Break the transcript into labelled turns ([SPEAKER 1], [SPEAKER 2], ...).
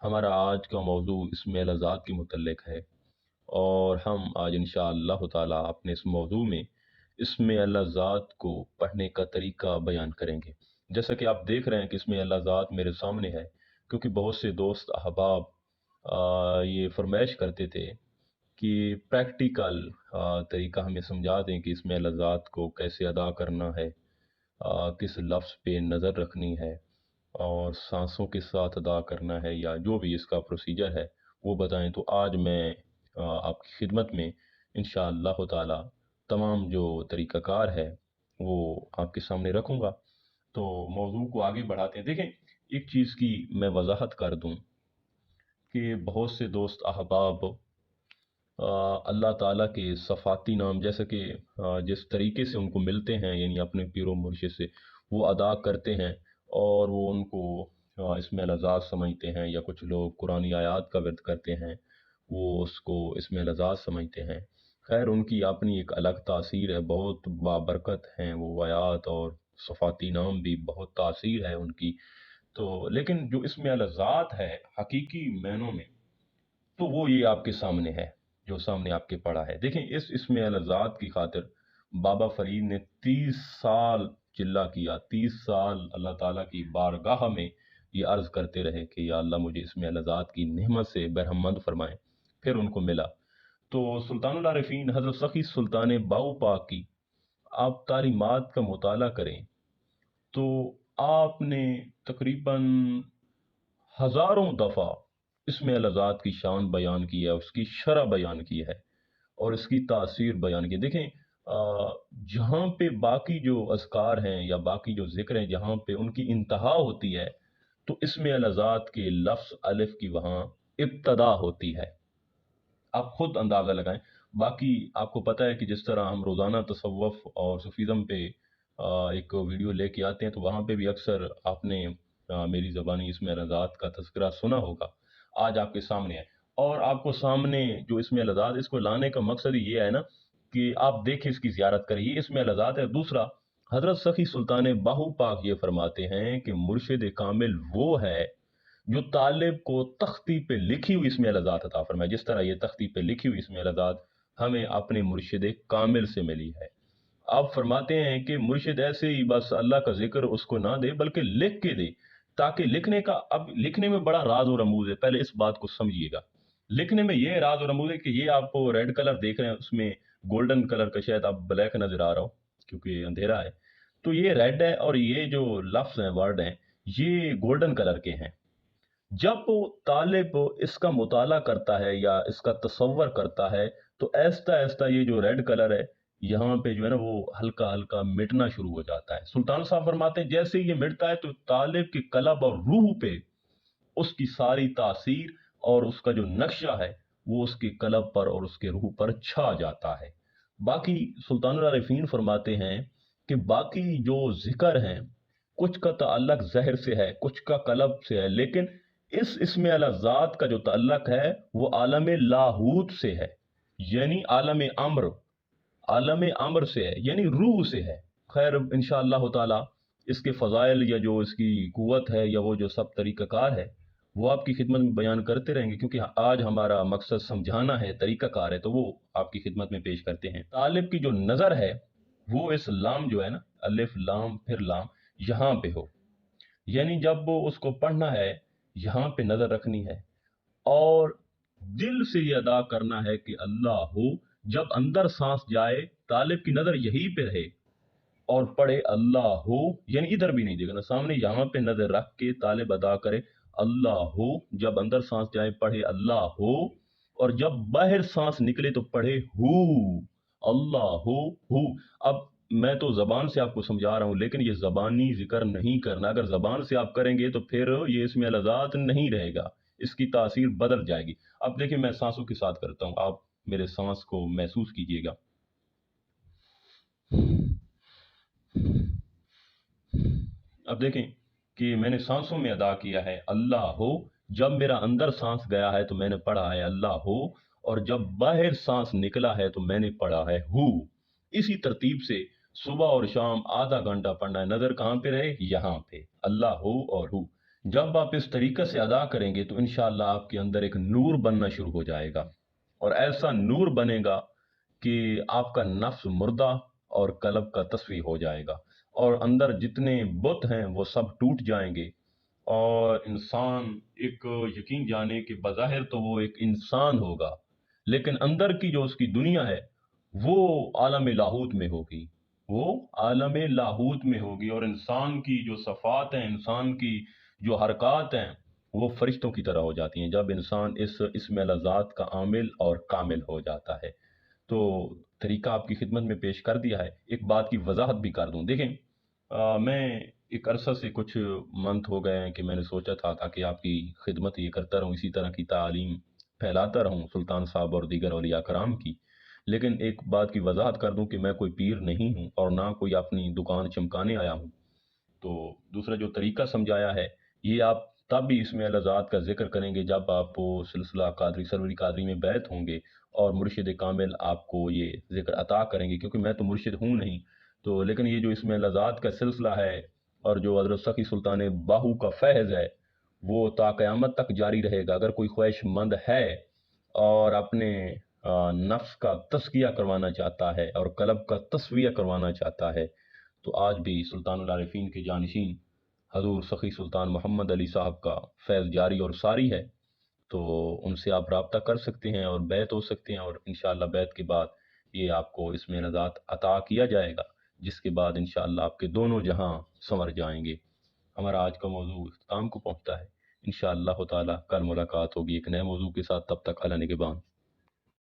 [SPEAKER 1] हमारा आज का मौजू इसमें लज़ात के मुतल्लिक़ है और हम आज इंशाअल्लाह ताला अपने इस मौजू में इसमें लज़ात को पढ़ने का तरीका बयान करेंगे। जैसा कि आप देख रहे हैं कि इसमें लज़ात मेरे सामने है, क्योंकि बहुत से दोस्त अहबाब ये फरमाइश करते थे कि प्रैक्टिकल तरीका हमें समझा दें कि इसमें लज़ात को कैसे अदा करना है, किस लफ्ज़ पे नज़र रखनी है और सांसों के साथ अदा करना है, या जो भी इसका प्रोसीजर है वो बताएं। तो आज मैं आपकी खिदमत में इंशाअल्लाह ताला तमाम जो तरीक़ाकार है वो आपके सामने रखूँगा। तो मौजू को आगे बढ़ाते हैं। देखें, एक चीज़ की मैं वजाहत कर दूं कि बहुत से दोस्त अहबाब अल्लाह ताला के सफ़ाती नाम, जैसे कि जिस तरीके से उनको मिलते हैं, यानी अपने पीरो मुर्शिद से वो अदा करते हैं और वो उनको इसमें लज़ात समझते हैं, या कुछ लोग कुरानी आयात का वर्द करते हैं, वो उसको इसमें लज़ात समझते हैं। खैर, उनकी अपनी एक अलग तासीर है, बहुत बाबरकत हैं वो आयात, और सफ़ाती नाम भी बहुत तासीर है उनकी। तो लेकिन जो इसमें लज़ात है हकीकी मायनों में, तो वो ये आपके सामने है, जो सामने आपके पड़ा है। देखें, इस इसमें लज़ात की खातिर बाबा फरीद ने 30 साल चिल्ला किया, 30 साल अल्लाह ताला की बारगाह में ये अर्ज़ करते रहे कि या अल्लाह मुझे इसमें लज़ात की नेमत से बरहमंद फरमाएं। फिर उनको मिला। तो सुल्तानुल आरिफीन हज़रत सखी सुल्तान बाऊ पाक की आप तालीमात का मुताला करें तो आपने तकरीबन हज़ारों दफ़ा इसमें लज़ात की शान बयान की है, उसकी शरह बयान की है और इसकी तासीर बयान की। देखें, जहाँ पे बाकी जो अज़कार हैं या बाकी जो ज़िक्र हैं, जहाँ पे उनकी इंतहा होती है, तो इसमें लज़ात के लफ्ज़ अलिफ की वहाँ इब्तदा होती है। आप खुद अंदाज़ा लगाएं। बाकी आपको पता है कि जिस तरह हम रोज़ाना तसव्वुफ़ और सूफ़ीज़्म पे एक वीडियो लेके आते हैं, तो वहाँ पे भी अक्सर आपने मेरी ज़बानी इसमें लज़ात का तज़किरा सुना होगा। आज आपके सामने है, और आपको सामने जो इसमें लज़ात, इसको लाने का मकसद ही ये है ना कि आप देखें, इसकी ज़ियारत करें, ये इसमें लज़ात है। दूसरा, हज़रत सखी सुल्तान बाहू पाक ये फरमाते हैं कि मुर्शिद कामिल वो है जो तालिब को तख्ती पे लिखी हुई इसमें लज़ात अता फरमाए। जिस तरह ये तख्ती पे लिखी हुई इसमें लज़ात हमें अपने मुर्शिद कामिल से मिली है। आप फरमाते हैं कि मुर्शिद ऐसे ही बस अल्लाह का जिक्र उसको ना दे, बल्कि लिख के दे, ताकि लिखने का, अब लिखने में बड़ा राज और रमूज है, पहले इस बात को समझिएगा। लिखने में ये राज और रमूज है कि ये आप रेड कलर देख रहे हैं, उसमें गोल्डन कलर का शायद आप ब्लैक नजर आ रहा हो क्योंकि अंधेरा है, तो ये रेड है, और ये जो लफ्ज हैं, वर्ड हैं, ये गोल्डन कलर के हैं। जब वो तालिब इसका मुताला करता है या इसका तसव्वुर करता है, तो ऐसा ऐसा ये जो रेड कलर है यहाँ पे जो है ना, वो हल्का हल्का मिटना शुरू हो जाता है। सुल्तान साहब फरमाते हैं जैसे ही ये मिटता है, तो तालिब की कलब और रूह पे उसकी सारी तासीर और उसका जो नक्शा है वो उसकी कलब पर और उसके रूह पर छा जाता है। बाकी सुल्तानुल आरिफीन फरमाते हैं कि बाकी जो जिक्र हैं, कुछ का ताल्लुक ज़हर से है, कुछ का कलब से है, लेकिन इस इसमें अला ज़ात का जो ताल्लुक है वो आलम लाहूत से है, यानी आलम अम्र से है, यानी रूह से है। खैर, इंशाअल्लाह ताला इसके फ़ज़ाइल या जो इसकी कुव्वत है या वो जो सब तरीक़ाकार है वो आपकी खिदमत में बयान करते रहेंगे, क्योंकि आज हमारा मकसद समझाना है, तरीक़ाकार है, तो वो आपकी खिदमत में पेश करते हैं। तालिब की जो नज़र है वो इस लाम जो है ना, अलिफ लाम फिर लाम, यहाँ पे हो, यानी जब वो उसको पढ़ना है यहाँ पे नज़र रखनी है और दिल से ये अदा करना है कि अल्लाह हो। जब अंदर सांस जाए, तालिब की नजर यहीं पे रहे और पढ़े अल्लाह हो, यानी इधर भी नहीं देखना, सामने यहाँ पे नजर रख के तालिब अदा करे अल्लाह हो। जब अंदर सांस जाए पढ़े अल्लाह हो, और जब बाहर सांस निकले तो पढ़े हु, अल्लाह हु। अब मैं तो जबान से आपको समझा रहा हूं, लेकिन ये जबानी जिक्र नहीं करना। अगर जबान से आप करेंगे तो फिर ये इसमें लज़ात नहीं रहेगा, इसकी तासीर बदल जाएगी। अब देखिए, मैं सांसों के साथ करता हूं, आप मेरे सांस को महसूस कीजिएगा। अब देखें कि मैंने सांसों में अदा किया है अल्लाह हो। जब मेरा अंदर सांस गया है तो मैंने पढ़ा है अल्लाह हो, और जब बाहर सांस निकला है तो मैंने पढ़ा है हु। इसी तरतीब से सुबह और शाम आधा घंटा पढ़ना है। नजर कहाँ पे रहे? यहाँ पे, अल्लाह हो और हु। जब आप इस तरीके से अदा करेंगे तो इंशाअल्लाह आपके अंदर एक नूर बनना शुरू हो जाएगा, और ऐसा नूर बनेगा कि आपका नफ्स मुर्दा और कल्ब का तस्वी हो जाएगा, और अंदर जितने बुत हैं वो सब टूट जाएंगे, और इंसान एक, यकीन जाने कि बज़ाहिर तो वो एक इंसान होगा, लेकिन अंदर की जो उसकी दुनिया है वो आलम लाहूत में होगी, वो आलम लाहूत में होगी, और इंसान की जो सफ़ात हैं, इंसान की जो हरकत हैं, वो फरिश्तों की तरह हो जाती हैं जब इंसान इस इसमें लज़ात का आमिल और कामिल हो जाता है। तो तरीका आपकी खिदमत में पेश कर दिया है। एक बात की वजाहत भी कर दूं, देखें, मैं एक अरसा से, कुछ मंथ हो गए हैं कि मैंने सोचा था ताकि आपकी खिदमत ये करता रहूं, इसी तरह की तालीम फैलाता रहूं सुल्तान साहब और दीगर औलिया कराम की। लेकिन एक बात की वजाहत कर दूं कि मैं कोई पीर नहीं हूं और ना कोई अपनी दुकान चमकाने आया हूं। तो दूसरा जो तरीका समझाया है, ये आप तब भी इसमें लज़ात का ज़िक्र करेंगे जब आप वो सिलसिला कादरी सरवरी कादरी में बैत होंगे और मुर्शिद कामिल आपको ये ज़िक्र अता करेंगे, क्योंकि मैं तो मुर्शिद हूँ नहीं। तो लेकिन ये जो इसमें लज़ात का सिलसिला है और जो हज़रत सखी सुल्तान बाहू का फैज़ है, वो ता क़यामत तक जारी रहेगा। अगर कोई ख्वाहिशमंद है और अपने नफ्स का तज़किया करवाना चाहता है और कल्ब का तस्विया करवाना चाहता है, तो आज भी सुल्तानुल आरिफीन के जानशीन हजूर सखी सुल्तान मोहम्मद अली साहब का फैज़ जारी और सारी है। तो उनसे आप रब्ता कर सकते हैं और बैत हो सकते हैं, और इंशाअल्लाह बैत के बाद ये आपको इसमें नज़ात अता किया जाएगा, जिसके बाद इंशाअल्लाह आपके दोनों जहां संवर जाएंगे। हमारा आज का मौजू इख्तिताम को पहुंचता है। इंशाअल्लाह ताला कल मुलाकात होगी एक नए मौजू के साथ। तब तक अला निगहबान।